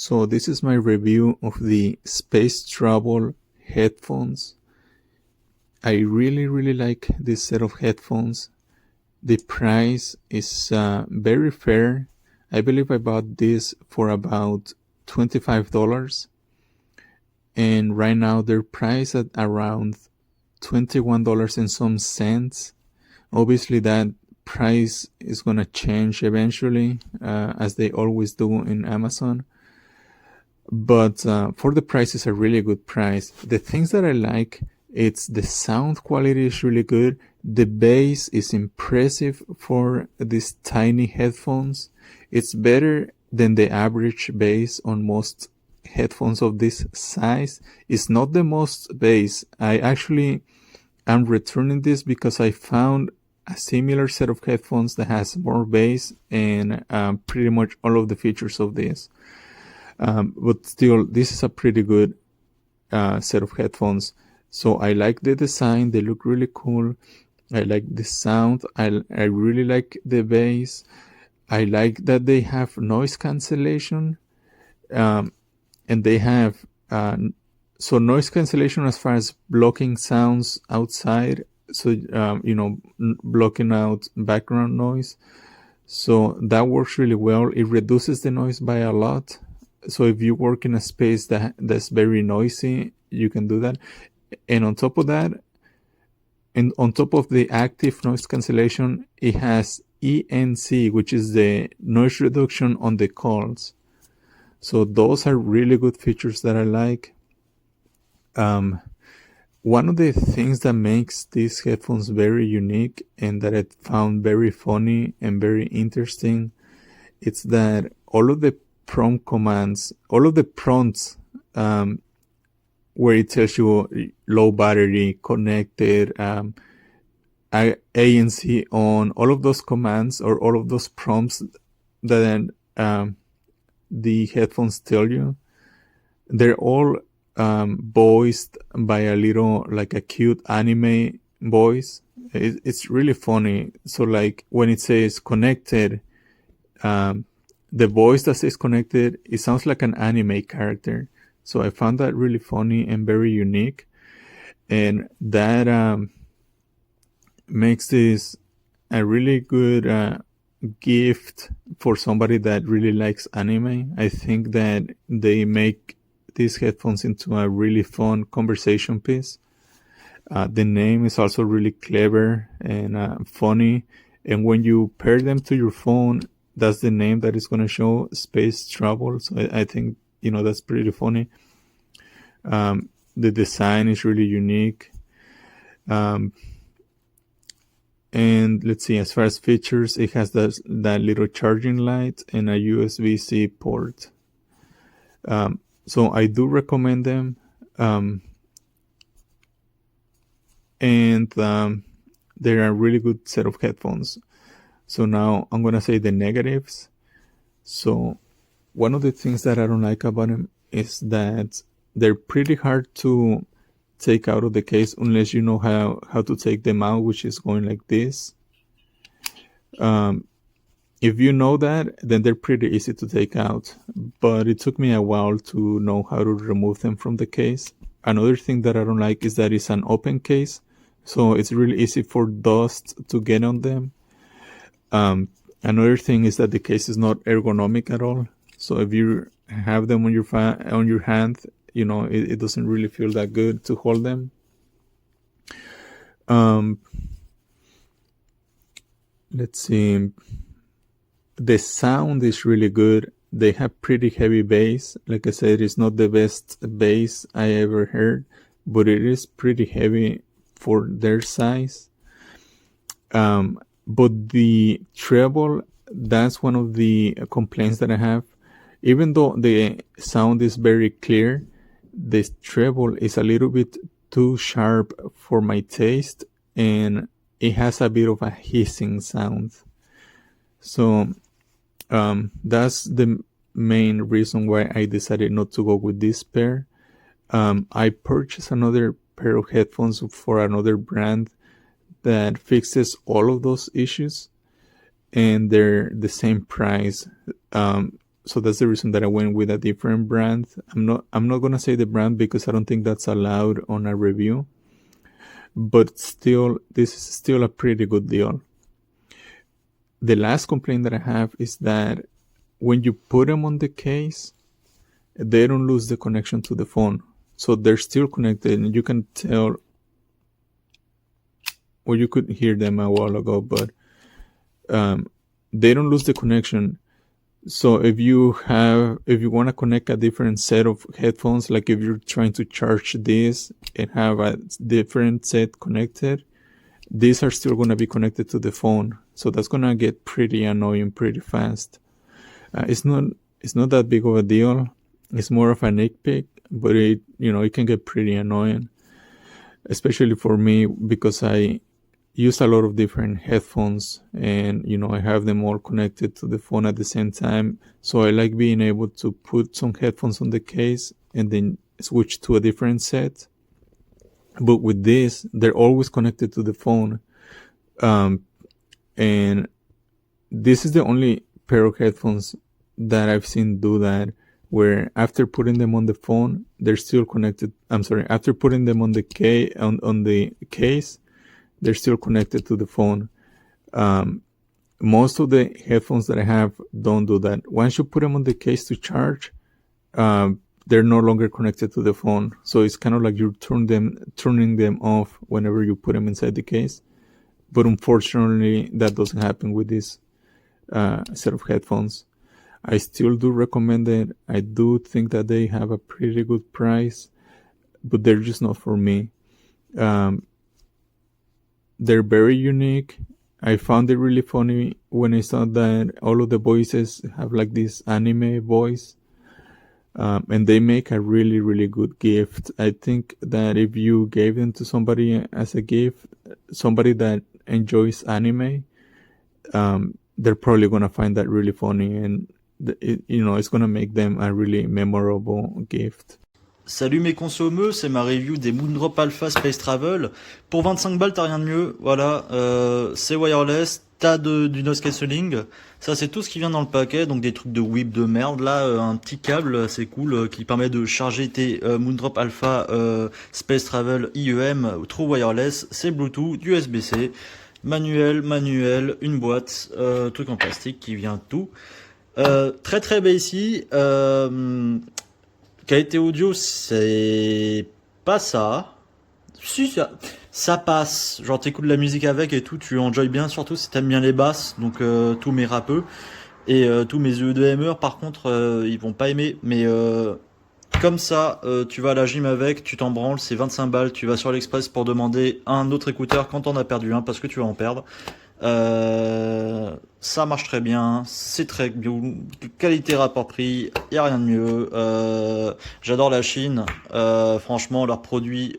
So this is my review of the Space Travel headphones. I really like this set of headphones. The price is very fair. I believe I bought this for about $25, and right now they're priced at around $21 and some cents. Obviously that price is gonna change eventually, as they always do in Amazon. But for the price, it's a really good price. The things that I like, it's the sound quality is really good. The bass is impressive for these tiny headphones. It's better than the average bass on most headphones of this size. It's not the most bass. I actually am returning this because I found a similar set of headphones that has more bass and pretty much all of the features of this. But still, this is a pretty good set of headphones. So I like the design. They look really cool. I like the sound. I really like the bass. I like that they have noise cancellation. And they have so noise cancellation as far as blocking sounds outside. So, blocking out background noise. So that works really well. It reduces the noise by a lot. So if you work in a space that's very noisy, you can do that. And on top of that, and on top of the active noise cancellation, it has ENC, which is the noise reduction on the calls. So those are really good features that I like. One of the things that makes these headphones very unique and that I found very funny and very interesting, it's that all of the prompt commands, all of the prompts, where it tells you low battery, connected, ANC on, all of those commands or all of those prompts that the headphones tell you, they're all voiced by a little, like a cute anime voice. It's really funny. So like when it says connected, the voice that says connected, it sounds like an anime character. So I found that really funny and very unique. And that makes this a really good gift for somebody that really likes anime. I think that they make these headphones into a really fun conversation piece. The name is also really clever and funny. And when you pair them to your phone, that's the name that is going to show, Space Travel. So I think, that's pretty funny. The design is really unique. And let's see, as far as features, it has that little charging light and a USB-C port. So I do recommend them. And they're a really good set of headphones. So now I'm going to say the negatives. So one of the things that I don't like about them is that they're pretty hard to take out of the case unless you know how to take them out, which is going like this. If you know that, then they're pretty easy to take out. But it took me a while to know how to remove them from the case. Another thing that I don't like is that it's an open case. So it's really easy for dust to get on them. Another thing is that the case is not ergonomic at all. So if you have them on your hand, it doesn't really feel that good to hold them. Let's see. The sound is really good. They have pretty heavy bass. Like I said, it's not the best bass I ever heard, but it is pretty heavy for their size. But the treble, that's one of the complaints that I have. Even though the sound is very clear, the treble is a little bit too sharp for my taste, and it has a bit of a hissing sound. So that's the main reason why I decided not to go with this pair. I purchased another pair of headphones for another brand that fixes all of those issues, and they're the same price. so that's the reason that I went with a different brand. I'm not gonna say the brand because I don't think that's allowed on a review, but still, this is still a pretty good deal. The last complaint that I have is that when you put them on the case, they don't lose the connection to the phone. So they're still connected, and you can tell, well, you could hear them a while ago, but they don't lose the connection. So if you want to connect a different set of headphones, like if you're trying to charge this and have a different set connected, these are still going to be connected to the phone. So that's going to get pretty annoying pretty fast. It's not that big of a deal. It's more of a nitpick, but it can get pretty annoying, especially for me because I use a lot of different headphones, and I have them all connected to the phone at the same time. So I like being able to put some headphones on the case and then switch to a different set. But with this, they're always connected to the phone. And this is the only pair of headphones that I've seen do that, where after putting them on the phone, they're still connected. After putting them on the case, they're still connected to the phone. Most of the headphones that I have don't do that. Once you put them on the case to charge, they're no longer connected to the phone. So it's kind of like you're turning them off whenever you put them inside the case. But unfortunately, that doesn't happen with this set of headphones. I still do recommend it. I do think that they have a pretty good price, but they're just not for me. They're very unique. I found it really funny when I saw that all of the voices have like this anime voice. And they make a really, really good gift. I think that if you gave them to somebody as a gift, somebody that enjoys anime, they're probably going to find that really funny, and it's going to make them a really memorable gift. Salut mes consommeux, c'est ma review des Moondrop Alpha Space Travel. Pour 25 balles, t'as rien de mieux. Voilà, c'est wireless, t'as du noise cancelling. Ça, c'est tout ce qui vient dans le paquet. Donc des trucs de whip de merde. Là, un petit câble assez cool qui permet de charger tes Moondrop Alpha Space Travel IEM True Wireless. C'est Bluetooth, USB-C, manuel, une boîte, truc en plastique qui vient tout. Très très basic. Qualité audio, c'est pas ça. Si, ça passe. Genre, t'écoutes de la musique avec et tout, tu enjoy bien, surtout si t'aimes bien les basses. Donc, tous mes rappeux. Et tous mes EDMers, par contre, ils vont pas aimer. Mais comme ça, tu vas à la gym avec, tu t'en branles, c'est 25 balles. Tu vas sur l'Express pour demander un autre écouteur quand t'en as perdu un, parce que tu vas en perdre. Ça marche très bien, c'est très bien, qualité rapport prix, y a rien de mieux. J'adore la Chine, franchement leurs produits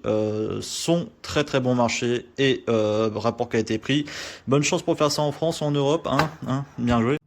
sont très très bon marché et rapport qualité prix. Bonne chance pour faire ça en France ou en Europe, hein, bien joué.